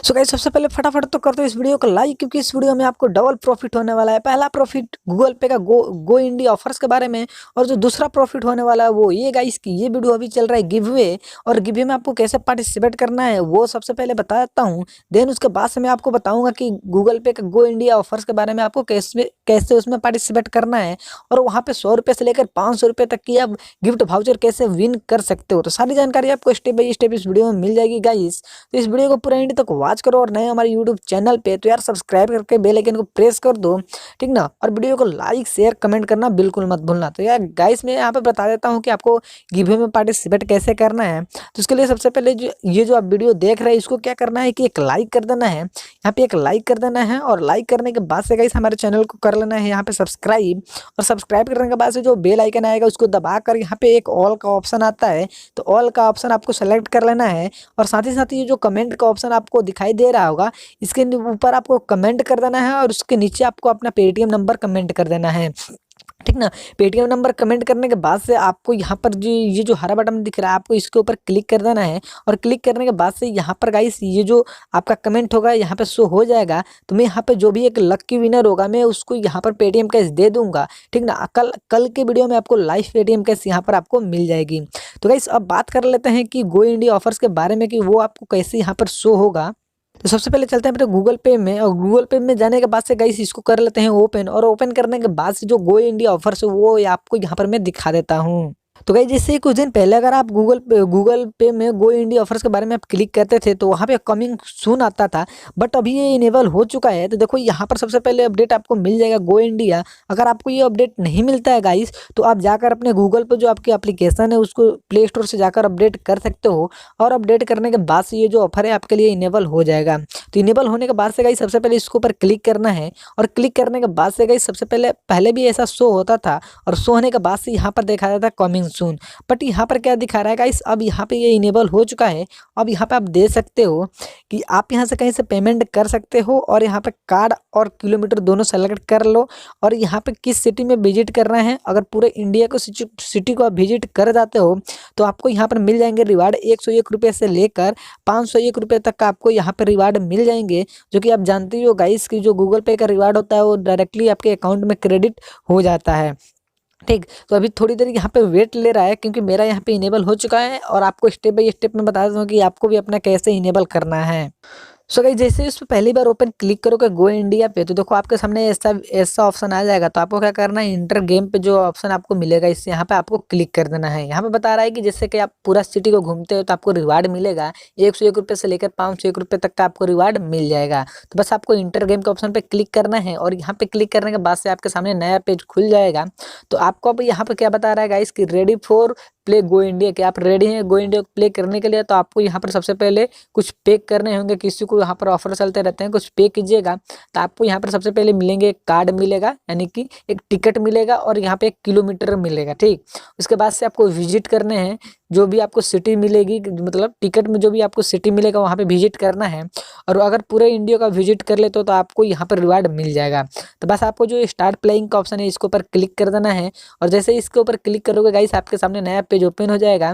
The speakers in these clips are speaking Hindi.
सो गाइस सबसे पहले फटाफट तो कर दो इस वीडियो को लाइक, क्योंकि इस वीडियो में आपको डबल प्रॉफिट होने वाला है। पहला प्रॉफिट गूगल पे का गो इंडिया ऑफर्स के बारे में, और जो दूसरा प्रॉफिट होने वाला है वो ये गाइस कि ये वीडियो अभी चल रहा है गिव अवे, और गिव अवे में आपको कैसे पार्टिसिपेट करना है वो सबसे पहले बताता हूँ। देन उसके बाद से मैं आपको बताऊंगा कि गूगल पे का गो इंडिया ऑफर्स के बारे में आपको कैसे कैसे उसमें पार्टिसिपेट करना है, और वहाँ पे 100 रुपये से लेकर 500 रुपये तक की आप गिफ्ट वाउचर कैसे विन कर सकते हो। तो सारी जानकारी आपको स्टेप बाय स्टेप इस वीडियो में मिल जाएगी गाइस। तो इस वीडियो को पूरा एंड तक वॉच करो, और नए हमारे यूट्यूब चैनल पे तो यार सब्सक्राइब करके बेल आइकन को प्रेस कर दो, ठीक ना। और वीडियो को लाइक शेयर कमेंट करना बिल्कुल मत भूलना। तो यार गाइस मैं यहाँ पे बता देता हूँ कि आपको गिव में पार्टिसिपेट कैसे करना है। तो इसके लिए सबसे पहले जो आप वीडियो देख रहे हैं इसको क्या करना है कि एक लाइक कर देना है, यहाँ पे एक लाइक कर देना है, और लाइक करने के बाद से गाइस हमारे चैनल को कर लेना है यहाँ पे सब्सक्राइब, और सब्सक्राइब करने के बाद से जो बेल आइकन आएगा उसको दबाकर यहाँ पे एक ऑल का ऑप्शन आता है, तो ऑल का ऑप्शन आपको सेलेक्ट कर लेना है। और साथ ही ये जो कमेंट का ऑप्शन आपको दिखाई दे रहा होगा इसके ऊपर आपको कमेंट कर देना है, और उसके नीचे आपको अपना पेटीएम नंबर कमेंट कर देना है, ठीक ना। पेटीएम नंबर कमेंट करने के बाद से आपको यहाँ पर जो ये जो हरा बटन दिख रहा है आपको इसके ऊपर क्लिक कर देना है, और क्लिक करने के बाद से यहाँ पर गाइस ये जो आपका कमेंट होगा यहाँ पे शो हो जाएगा। तो मैं यहाँ पे जो भी एक लकी विनर होगा मैं उसको यहाँ पर पेटीएम कैश दे दूंगा, ठीक ना। कल के वीडियो में आपको लाइव पेटीएम कैश यहाँ पर आपको मिल जाएगी। तो गाइस अब बात कर लेते हैं कि गो इंडिया ऑफर्स के बारे में कि वो आपको कैसे यहाँ पर शो होगा। तो सबसे पहले चलते हैं अपने गूगल पे में, और गूगल पे में जाने के बाद से गाइस इसको कर लेते हैं ओपन, और ओपन करने के बाद से जो गो इंडिया ऑफर्स है वो आपको यहाँ पर मैं दिखा देता हूँ। तो गाइस जैसे ही कुछ दिन पहले अगर आप गूगल पे में गो इंडिया ऑफर्स के बारे में आप क्लिक करते थे तो वहाँ पे कमिंग सून आता था, बट अभी ये इनेबल हो चुका है। तो देखो यहाँ पर सबसे पहले अपडेट आपको मिल जाएगा गो इंडिया। अगर आपको ये अपडेट नहीं मिलता है गाइस तो आप जाकर अपने गूगल पे जो आपकी एप्लीकेशन है उसको प्ले स्टोर से जाकर अपडेट कर सकते हो, और अपडेट करने के बाद से ये जो ऑफर है आपके लिए इनेबल हो जाएगा। तो इनेबल होने के बाद से गाइस सबसे पहले इसके ऊपर क्लिक करना है, और क्लिक करने के बाद से गाइस सबसे पहले भी ऐसा शो होता था, और शो होने के बाद से यहाँ पर देखा जाता है कमिंग सून। बट यहाँ पर क्या दिखा रहा है गाइस, अब यहाँ पे ये इनेबल हो चुका है। अब यहाँ पे आप दे सकते हो कि आप यहाँ से कहीं से पेमेंट कर सकते हो, और यहाँ पे कार्ड और किलोमीटर दोनों सेलेक्ट कर लो, और यहाँ पे किस सिटी में विजिट करना है। अगर पूरे इंडिया को सिटी को आप विजिट कर जाते हो तो आपको यहाँ पर मिल जाएंगे रिवार्ड 101 रुपये से लेकर 501 रुपये तक का आपको यहाँ पर रिवार्ड मिल जाएंगे, जो कि आप जानते ही हो गाइस कि जो गूगल पे का रिवार्ड होता है वो डायरेक्टली आपके अकाउंट में क्रेडिट हो जाता है, ठीक। तो अभी थोड़ी देर यहाँ पे वेट ले रहा है क्योंकि मेरा यहाँ पे इनेबल हो चुका है, और आपको स्टेप बाय स्टेप में बता दूँ कि आपको भी अपना कैसे इनेबल करना है। सो गाइस जैसे इस पर पहली बार ओपन क्लिक करोगे गो इंडिया पे तो देखो आपके सामने ऐसा ऐसा ऑप्शन आ जाएगा। तो आपको क्या करना है, इंटर गेम पे जो ऑप्शन आपको मिलेगा इससे यहाँ पे आपको क्लिक कर देना है। यहाँ पे बता रहा है कि जैसे कि आप पूरा सिटी को घूमते हो तो आपको रिवार्ड मिलेगा 101 रुपये से लेकर 501 रुपये तक का आपको रिवार्ड मिल जाएगा। तो बस आपको इंटर गेम के ऑप्शन पे क्लिक करना है, और यहाँ पे क्लिक करने के बाद से आपके सामने नया पेज खुल जाएगा। तो आपको अब यहाँ पे क्या बता रहा है गाइस कि ready for play go India, कि आप रेडी हैं गो इंडिया प्ले करने के लिए। तो आपको यहाँ पर सबसे पहले कुछ पे करने होंगे, किसी को यहाँ पर ऑफर चलते रहते हैं, कुछ पे कीजिएगा। तो आपको यहाँ पर सबसे पहले मिलेंगे एक कार्ड मिलेगा, यानी कि एक टिकट मिलेगा, और यहाँ पे 1 किलोमीटर मिलेगा, ठीक। उसके बाद से आपको विजिट करने हैं जो भी आपको सिटी मिलेगी, मतलब टिकट में जो भी आपको सिटी मिलेगा वहाँ पे विजिट करना है। और अगर पूरे इंडिया का विजिट कर लेते हो तो आपको यहाँ पर रिवार्ड मिल जाएगा। तो बस आपको जो स्टार्ट प्लेइंग का ऑप्शन है इसके ऊपर क्लिक कर देना है, और जैसे इसके ऊपर क्लिक करोगे गाइस आपके सामने नया पेज ओपन हो जाएगा।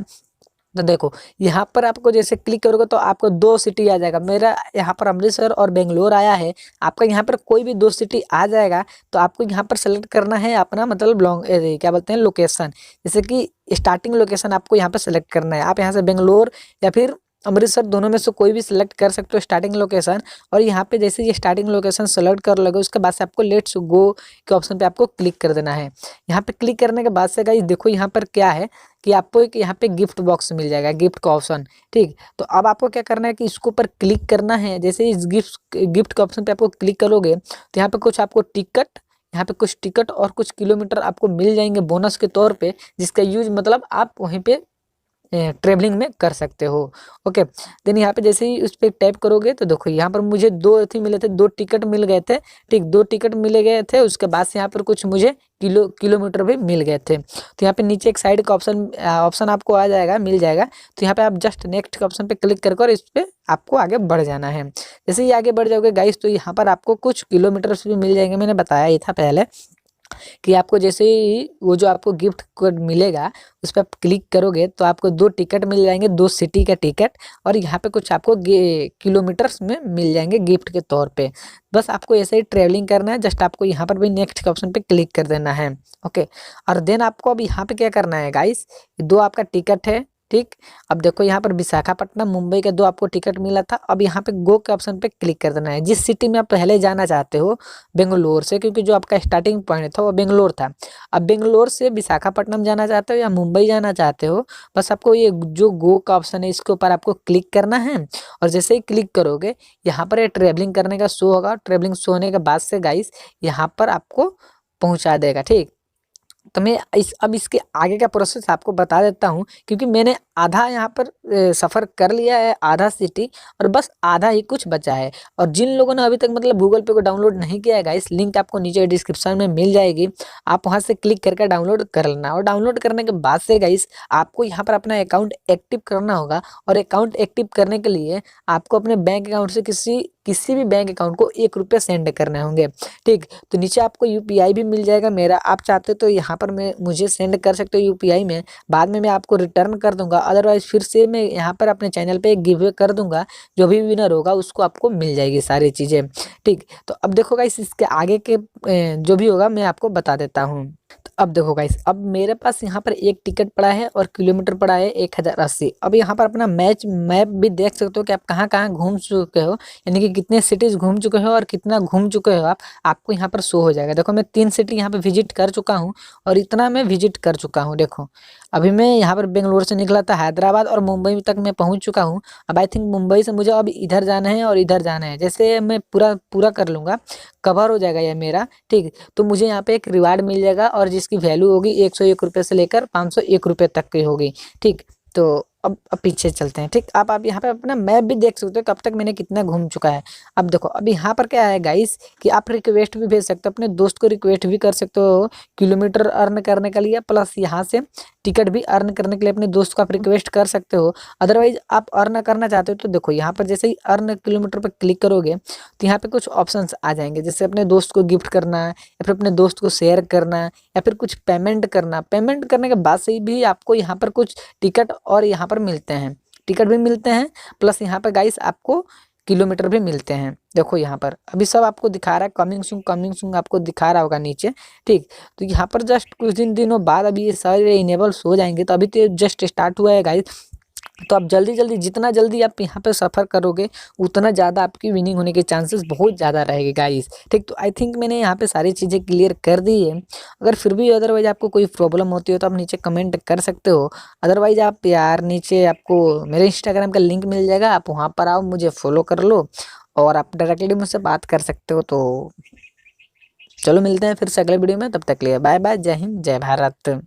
तो देखो यहाँ पर आपको जैसे क्लिक करोगे तो आपको 2 सिटी आ जाएगा। मेरा यहाँ पर अमृतसर और बेंगलोर आया है, आपका यहाँ पर कोई भी 2 सिटी आ जाएगा। तो आपको यहाँ पर सेलेक्ट करना है अपना मतलब क्या बोलते हैं लोकेशन, जैसे कि स्टार्टिंग लोकेशन आपको यहाँ पर सेलेक्ट करना है। आप यहाँ से बेंगलोर या फिर अमृतसर दोनों में से कोई भी सिलेक्ट कर सकते हो स्टार्टिंग लोकेशन। और यहाँ पे जैसे ये स्टार्टिंग लोकेशन सेलेक्ट कर लोगे उसके बाद से आपको लेट्स गो के ऑप्शन पे आपको क्लिक कर देना है। यहाँ पे क्लिक करने के बाद से गाइस देखो यहाँ पर क्या है कि आपको एक यहाँ पे गिफ्ट बॉक्स मिल जाएगा, गिफ्ट का ऑप्शन, ठीक। तो अब आपको क्या करना है कि इसके ऊपर क्लिक करना है। जैसे इस गिफ्ट के ऑप्शन पे आपको क्लिक करोगे तो यहाँ पे कुछ आपको टिकट और कुछ किलोमीटर आपको मिल जाएंगे बोनस के तौर पे, जिसका यूज मतलब आप वहीं पे ट्रेवलिंग में कर सकते हो। ओके, देन यहाँ पे जैसे ही उस पर टैप करोगे तो देखो यहाँ पर मुझे 2 थी मिले थे, 2 टिकट मिल गए थे, ठीक। 2 टिकट मिल गए थे, उसके बाद से यहाँ पर कुछ मुझे किलोमीटर भी मिल गए थे। तो यहाँ पे नीचे एक साइड का ऑप्शन आपको आ जाएगा, मिल जाएगा। तो यहाँ पे आप जस्ट नेक्स्ट के ऑप्शन पे क्लिक कर और इस पे आपको आगे बढ़ जाना है। जैसे ही आगे बढ़ जाओगे गाइस तो यहाँ पर आपको कुछ किलोमीटर भी मिल जाएंगे, मैंने बताया ही था पहले। कि आपको जैसे ही वो जो आपको गिफ्ट कोड मिलेगा उस पर आप क्लिक करोगे तो आपको 2 टिकट मिल जाएंगे, 2 सिटी का टिकट, और यहाँ पे कुछ आपको किलोमीटर्स में मिल जाएंगे गिफ्ट के तौर पे। बस आपको ऐसे ही ट्रेवलिंग करना है, जस्ट आपको यहाँ पर भी नेक्स्ट के ऑप्शन पे क्लिक कर देना है। ओके, और देन आपको अब यहाँ पे क्या करना है गाइस, 2 आपका टिकट है, ठीक। अब देखो यहाँ पर विशाखापट्टनम मुंबई के 2 आपको टिकट मिला था। अब यहाँ पे गो के ऑप्शन पे क्लिक कर देना है। जिस सिटी में आप पहले जाना चाहते हो बेंगलोर से, क्योंकि जो आपका स्टार्टिंग पॉइंट था वो बेंगलोर था। अब बेंगलोर से विशाखापट्टनम जाना चाहते हो या मुंबई जाना चाहते हो, बस आपको ये जो गो का ऑप्शन है इसके ऊपर आपको क्लिक करना है। और जैसे ही क्लिक करोगे यहाँ पर ये ट्रेवलिंग करने का शो होगा। ट्रेवलिंग शो होने के बाद से गाइस यहाँ पर आपको पहुँचा देगा, ठीक। तो मैं अब इसके आगे का प्रोसेस आपको बता देता हूँ, क्योंकि मैंने आधा यहाँ पर सफ़र कर लिया है, आधा सिटी, और बस आधा ही कुछ बचा है। और जिन लोगों ने अभी तक मतलब गूगल पे को डाउनलोड नहीं किया है गाइस, लिंक आपको नीचे डिस्क्रिप्शन में मिल जाएगी, आप वहाँ से क्लिक करके डाउनलोड कर लेना। और डाउनलोड करने के बाद से गाइस आपको यहाँ पर अपना अकाउंट एक्टिव करना होगा। और अकाउंट एक्टिव करने के लिए आपको अपने बैंक अकाउंट से किसी भी बैंक अकाउंट को 1 रुपये सेंड करने होंगे, ठीक। तो नीचे आपको यूपीआई भी मिल जाएगा मेरा, आप चाहते तो यहाँ पर मैं मुझे सेंड कर सकते हो यूपीआई में, बाद में मैं आपको रिटर्न कर दूंगा। अदरवाइज फिर से मैं यहाँ पर अपने चैनल पे एक गिव अवे कर दूंगा, जो भी विनर होगा उसको आपको मिल जाएगी सारी चीज़ें, ठीक। तो अब देखो गाइस इसके आगे के जो भी होगा मैं आपको बता देता हूँ। तो अब देखो गाइस, अब मेरे पास यहाँ पर एक टिकट पड़ा है और किलोमीटर पड़ा है 1080। अब यहाँ पर अपना मैप भी देख सकते हो कि आप कहाँ कहाँ घूम चुके हो, यानी कि कितने सिटीज़ घूम चुके हो और कितना घूम चुके हो आप, आपको यहाँ पर शो हो जाएगा। देखो मैं 3 सिटी यहाँ पे विजिट कर चुका हूँ और इतना मैं विजिट कर चुका हूँ। देखो अभी मैं यहाँ पर बेंगलोर से निकला था हैदराबाद और मुंबई तक मैं पहुँच चुका हूँ। अब आई थिंक मुंबई से मुझे अब इधर जाना है और इधर जाना है, जैसे मैं पूरा कर लूँगा, कवर हो जाएगा ये मेरा, ठीक। तो मुझे यहाँ पे एक रिवार्ड मिल जाएगा और जिसकी वैल्यू होगी 101 रुपये से लेकर 501 रुपये तक की होगी, ठीक। तो अब पीछे चलते हैं, ठीक। आप यहाँ पे अपना मैप भी देख सकते हो कब तक मैंने कितना घूम चुका है। अब देखो अब यहाँ पर क्या है गाइस कि आप रिक्वेस्ट भी भेज सकते हो, अपने दोस्त को रिक्वेस्ट भी कर सकते हो किलोमीटर अर्न करने के लिए, प्लस यहाँ से टिकट भी अर्न करने के लिए अपने दोस्त को आप रिक्वेस्ट कर सकते हो। अदरवाइज आप अर्न करना चाहते हो तो देखो यहाँ पर जैसे ही अर्न किलोमीटर पर क्लिक करोगे तो यहाँ पे कुछ ऑप्शंस आ जाएंगे, जैसे अपने दोस्त को गिफ्ट करना या फिर अपने दोस्त को शेयर करना या फिर कुछ पेमेंट करना। पेमेंट करने के बाद से भी आपको यहाँ पर कुछ टिकट और यहाँ पर मिलते हैं, टिकट भी मिलते हैं, प्लस यहाँ पर गाइस आपको किलोमीटर भी मिलते हैं। देखो यहाँ पर अभी सब आपको दिखा रहा है, कमिंग सून आपको दिखा रहा होगा नीचे, ठीक। तो यहाँ पर जस्ट कुछ दिनों बाद अभी ये सारे इनेबल्स हो जाएंगे, तो अभी तो जस्ट स्टार्ट हुआ है गाइस। तो आप जल्दी जितना जल्दी आप यहाँ पे सफ़र करोगे उतना ज़्यादा आपकी विनिंग होने के चांसेस बहुत ज़्यादा रहेंगे गाइस, ठीक। तो आई थिंक मैंने यहाँ पे सारी चीज़ें क्लियर कर दी है। अगर फिर भी अदरवाइज आपको कोई प्रॉब्लम होती हो तो आप नीचे कमेंट कर सकते हो। अदरवाइज आप यार नीचे आपको मेरे इंस्टाग्राम का लिंक मिल जाएगा, आप वहाँ पर आओ, मुझे फॉलो कर लो और आप डायरेक्टली मुझसे बात कर सकते हो। तो चलो मिलते हैं फिर से अगले वीडियो में, तब तक के लिए बाय बाय, जय हिंद जय भारत।